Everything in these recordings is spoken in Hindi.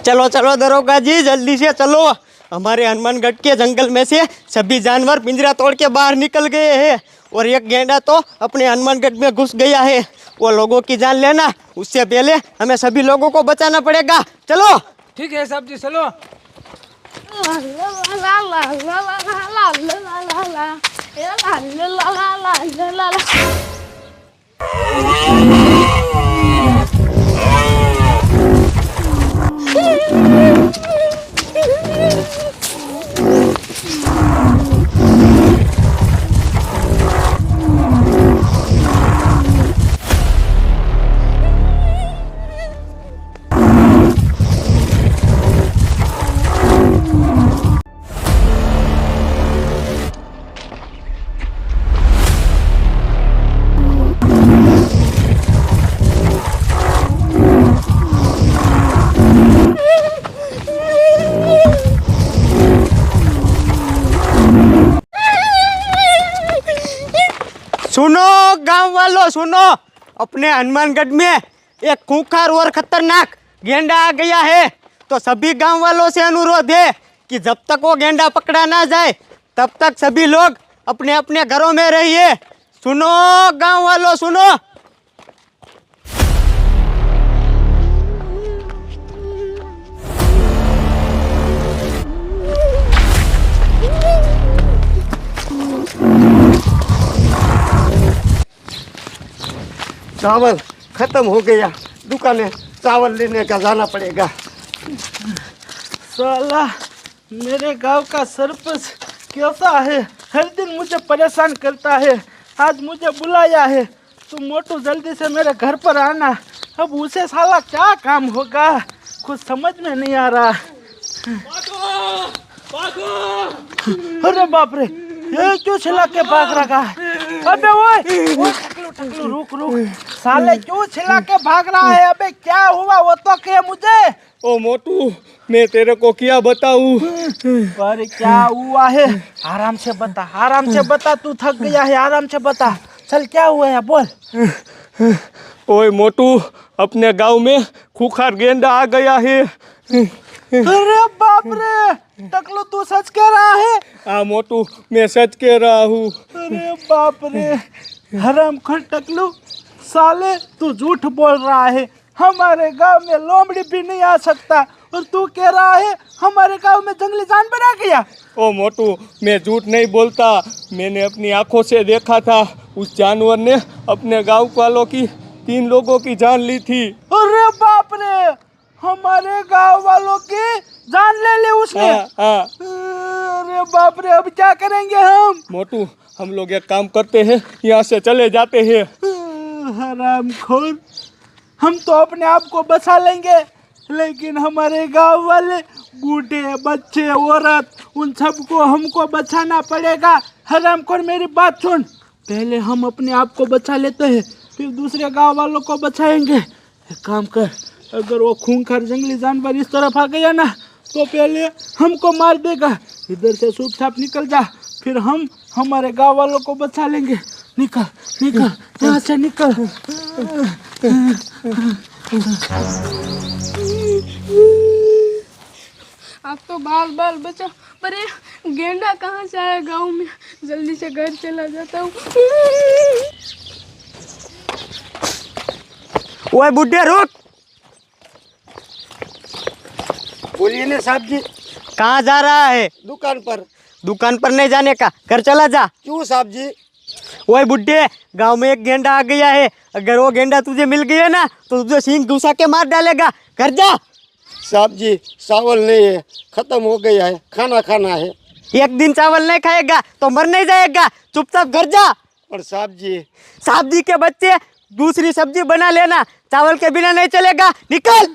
चलो चलो दरोगा जी, जल्दी से चलो। हमारे हनुमानगढ़ के जंगल में से सभी जानवर पिंजरा तोड़ के बाहर निकल गए हैं और एक गेंडा तो अपने हनुमानगढ़ में घुस गया है। वो लोगों की जान लेना, उससे पहले हमें सभी लोगों को बचाना पड़ेगा। चलो। ठीक है साहब जी, चलो। सुनो गांव वालों, सुनो। अपने हनुमानगढ़ में एक खूंखार और खतरनाक गेंडा आ गया है। तो सभी गांव वालों से अनुरोध है कि जब तक वो गेंडा पकड़ा ना जाए तब तक सभी लोग अपने अपने घरों में रहिए। सुनो गांव वालों, सुनो। चावल खत्म हो गया, दुकाने चावल लेने का जाना पड़ेगा। साला मेरे गांव का सरपंच कैसा है, हर दिन मुझे परेशान करता है। आज मुझे बुलाया है तो मोटू जल्दी से मेरे घर पर आना। अब उसे साला क्या काम होगा, कुछ समझ में नहीं आ रहा। अरे बाप रे, ये क्यों छिला के भाग रहा है? अबे ओए टकलू रुक रुक, साले क्यों छिला के भाग रहा है? अबे क्या हुआ वो तो कह मुझे। ओ मोटू, मैं तेरे को क्या बताऊं? पर क्या हुआ है? आराम से बता, तू थक गया है, आराम से बता। चल क्या हुआ है बोल। ओए मोटू, अपने गांव में खूंखार गेंडा आ गया है। अरे बाप रे, टकलू तू सच कह रहा है? हाँ मोटू, मैं सच कह रहा हूँ। अरे बाप रे, हरामखोर टकलू, साले तू झूठ बोल रहा है। हमारे गांव में लोमड़ी भी नहीं आ सकता और तू कह रहा है हमारे गांव में जंगली जानवर आ गया। ओ मोटू, मैं झूठ नहीं बोलता, मैंने अपनी आंखों से देखा था। उस जानवर ने अपने गांव वालों की 3 लोगों की जान ली थी। अरे बाप रे, हमारे गांव वालों की जान ले ली उसने। हाँ। अरे बाप रे, अब क्या करेंगे हम? मोटू, हम लोग एक काम करते हैं, यहाँ से चले जाते हैं। हरामखोर, हम तो अपने आप को बचा लेंगे, लेकिन हमारे गांव वाले बूढ़े बच्चे औरत उन सबको हमको बचाना पड़ेगा। हरामखोर मेरी बात सुन, पहले हम अपने आप को बचा लेते हैं, फिर दूसरे गांव वालों को बचाएंगे। एक काम कर, अगर वो खूंखार जंगली जानवर इस तरफ आ गया ना तो पहले हमको मार देगा। इधर से चुपचाप निकल जा, फिर हम हमारे गांव वालों को बचा लेंगे। निकल निकल, यहाँ से निकल। अब तो बाल बाल बचा, पर ये गेंडा कहाँ से आया गाँव में? जल्दी से घर चला जाता हूँ। ओए बुड्ढे रुक। बोलिए ना साहब जी। कहाँ जा रहा है? दुकान पर। दुकान पर नहीं जाने का, घर चला जा। क्यों साहब जी? ओए बुड्ढे, गांव में एक गेंडा आ गया है। अगर वो गेंडा तुझे मिल गया ना तो तुझे सींग घुसा के मार डालेगा। घर जा। साहब जी, चावल नहीं है, खत्म हो गया है, खाना खाना है। एक दिन चावल नहीं खाएगा तो मर नहीं जाएगा, चुपचाप घर जा। और साहब जी के बच्चे, दूसरी सब्जी बना लेना, चावल के बिना नहीं चलेगा। निकल।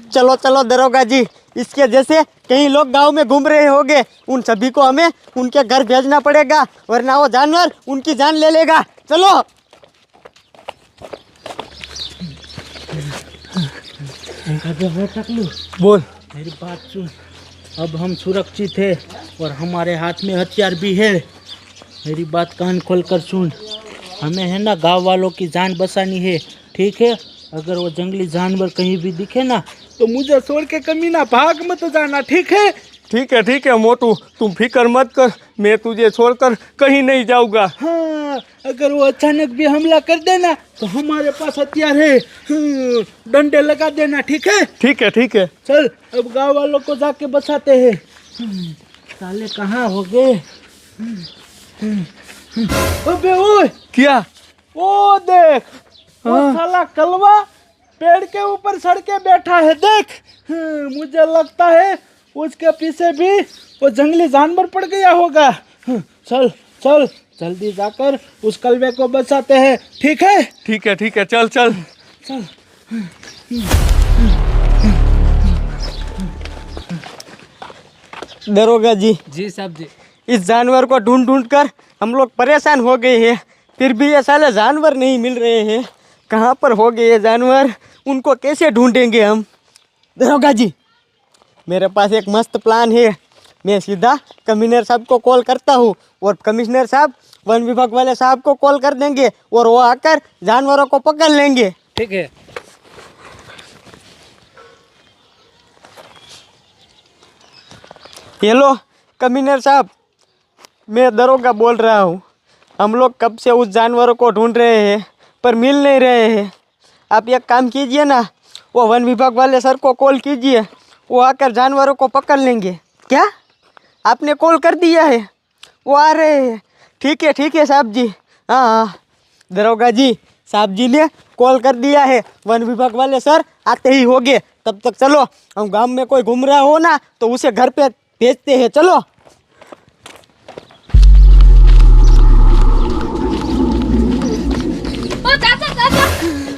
चलो चलो दरोगा जी, इसके जैसे कई लोग गांव में घूम रहे होंगे, उन सभी को हमें उनके घर भेजना पड़ेगा, वरना वो जानवर उनकी जान ले लेगा। चलो। बोल। मेरी बात सुन, अब हम सुरक्षित है और हमारे हाथ में हथियार भी है। मेरी बात कान खोल कर सुन, हमें है ना गांव वालों की जान बचानी है, ठीक है? अगर वो जंगली जानवर कहीं भी दिखे ना तो मुझे छोड़ के कमीना भाग मत जाना, ठीक है? ठीक है मोटू, तुम फिक्र मत कर, मैं तुझे छोड़कर कहीं नहीं जाऊंगा। हाँ, अगर वो अचानक भी हमला कर देना तो हमारे पास हथियार है, डंडे लगा देना, ठीक है? ठीक है। चल अब गांव वालों को जाके बचाते हैं। साले कहाँ हो गए? अबे ओए, क्या? वो देख, वो साला कलवा पेड़ के ऊपर सड़ के बैठा है, देख। मुझे लगता है उसके पीछे भी वो जंगली जानवर पड़ गया होगा। चल चल जल्दी जाकर उस कलवे को बचाते हैं, ठीक है? ठीक है, चल। चल। दरोगा जी, जी साहब जी। इस जानवर को ढूंढ कर हम लोग परेशान हो गए हैं, फिर भी ये साले जानवर नहीं मिल रहे हैं। कहाँ पर हो गए ये जानवर, उनको कैसे ढूंढेंगे हम? दरोगा जी, मेरे पास एक मस्त प्लान है। मैं सीधा कमिश्नर साहब को कॉल करता हूँ और कमिश्नर साहब वन विभाग वाले साहब को कॉल कर देंगे और वो आकर जानवरों को पकड़ लेंगे। ठीक है। हेलो कमिश्नर साहब, मैं दरोगा बोल रहा हूँ। हम लोग कब से उस जानवरों को ढूंढ रहे हैं पर मिल नहीं रहे हैं। आप एक काम कीजिए ना, वो वन विभाग वाले सर को कॉल कीजिए, वो आकर जानवरों को पकड़ लेंगे। क्या आपने कॉल कर दिया है? वो आ रहे हैं। ठीक है साहब जी। हाँ, दरोगा जी, साहब जी ने कॉल कर दिया है, वन विभाग वाले सर आते ही होंगे। तब तक चलो, हम गांव में कोई घूम रहा हो ना तो उसे घर पे भेजते हैं। चलो। ओ चाचा,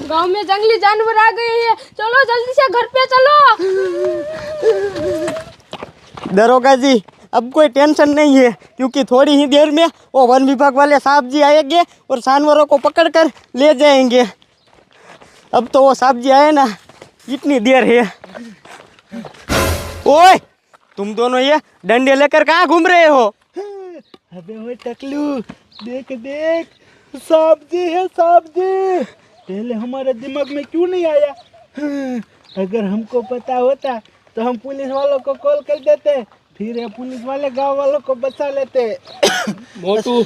गांव में जंगली जानवर आ गए हैं, चलो जल्दी से घर पे चलो। दरोगा जी, अब कोई टेंशन नहीं है, क्योंकि थोड़ी ही देर में वो वन विभाग वाले साहब जी आएंगे और जानवरों को पकड़ कर ले जाएंगे। अब तो वो साहब जी आए ना, इतनी देर है। ओए, तुम दोनों ये डंडे लेकर कहाँ घूम रहे हो? अबे ओए टकलू, देख देख, सांप जी है, सांप जी। पहले हमारे दिमाग में क्यों नहीं आया? अगर हमको पता होता तो हम पुलिस वालों को कॉल कर देते, फिर ये पुलिस वाले गांव वालों को बचा लेते। मोटू,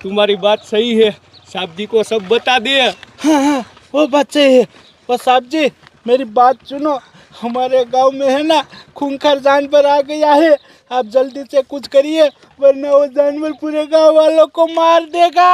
तुम्हारी बात सही है, साहब जी को सब बता दे। हाँ, वो बच्चे है। और साहब जी, मेरी बात सुनो, हमारे गांव में है ना खूंखार जानवर आ गया है। आप जल्दी से कुछ करिए, वरना वो जानवर पूरे गांव वालों को मार देगा।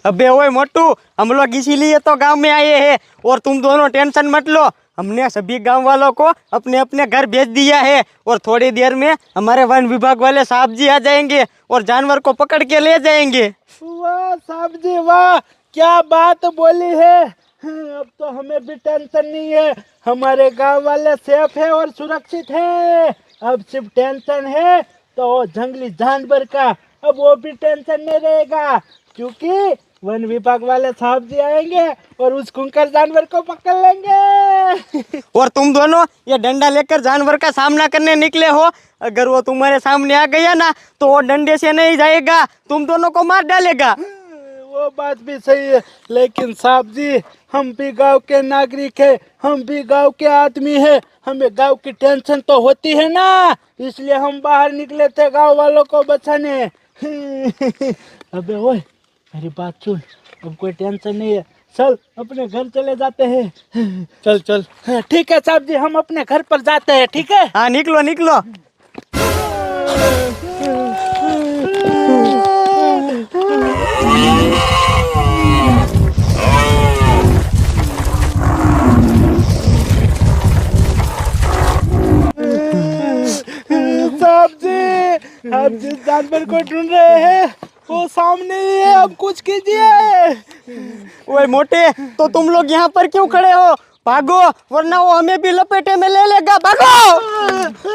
अबे ओए मोटू, हम लोग इसीलिए तो गांव में आए हैं, और तुम दोनों टेंशन मत लो। हमने सभी गांव वालों को अपने अपने घर भेज दिया है और थोड़ी देर में हमारे वन विभाग वाले साहब जी आ जाएंगे और जानवर को पकड़ के ले जाएंगे। वाह साहब जी वाह, क्या बात बोली है। अब तो हमें भी टेंशन नहीं है, हमारे गांव वाले सेफ है और सुरक्षित है। अब सिर्फ टेंशन है तो वो जंगली जानवर का, अब वो भी टेंशन नहीं रहेगा, क्योंकि वन विभाग वाले साहब जी आएंगे और उस खूंखार जानवर को पकड़ लेंगे। और तुम दोनों ये डंडा लेकर जानवर का सामना करने निकले हो। अगर वो तुम्हारे सामने आ गया ना तो वो डंडे से नहीं जाएगा, तुम दोनों को मार डालेगा। वो बात भी सही है, लेकिन साहब जी, हम भी गांव के नागरिक है, हम भी गांव के आदमी है, हमें गांव की टेंशन तो होती है ना, इसलिए हम बाहर निकले थे गांव वालों को बचाने। अबे ओए, मेरी बात सुन, अब कोई टेंशन नहीं है, चल अपने घर चले जाते हैं। चल। हाँ, ठीक है साहब जी, हम अपने घर पर जाते हैं, ठीक है? हाँ, निकलो। साहब जी, आप जिस जानवर को ढूंढ रहे हैं वो सामने ही है, अब कुछ कीजिए। ओए मोटे, तो तुम लोग यहाँ पर क्यों खड़े हो? भागो, वरना वो हमें भी लपेटे में ले लेगा। भागो।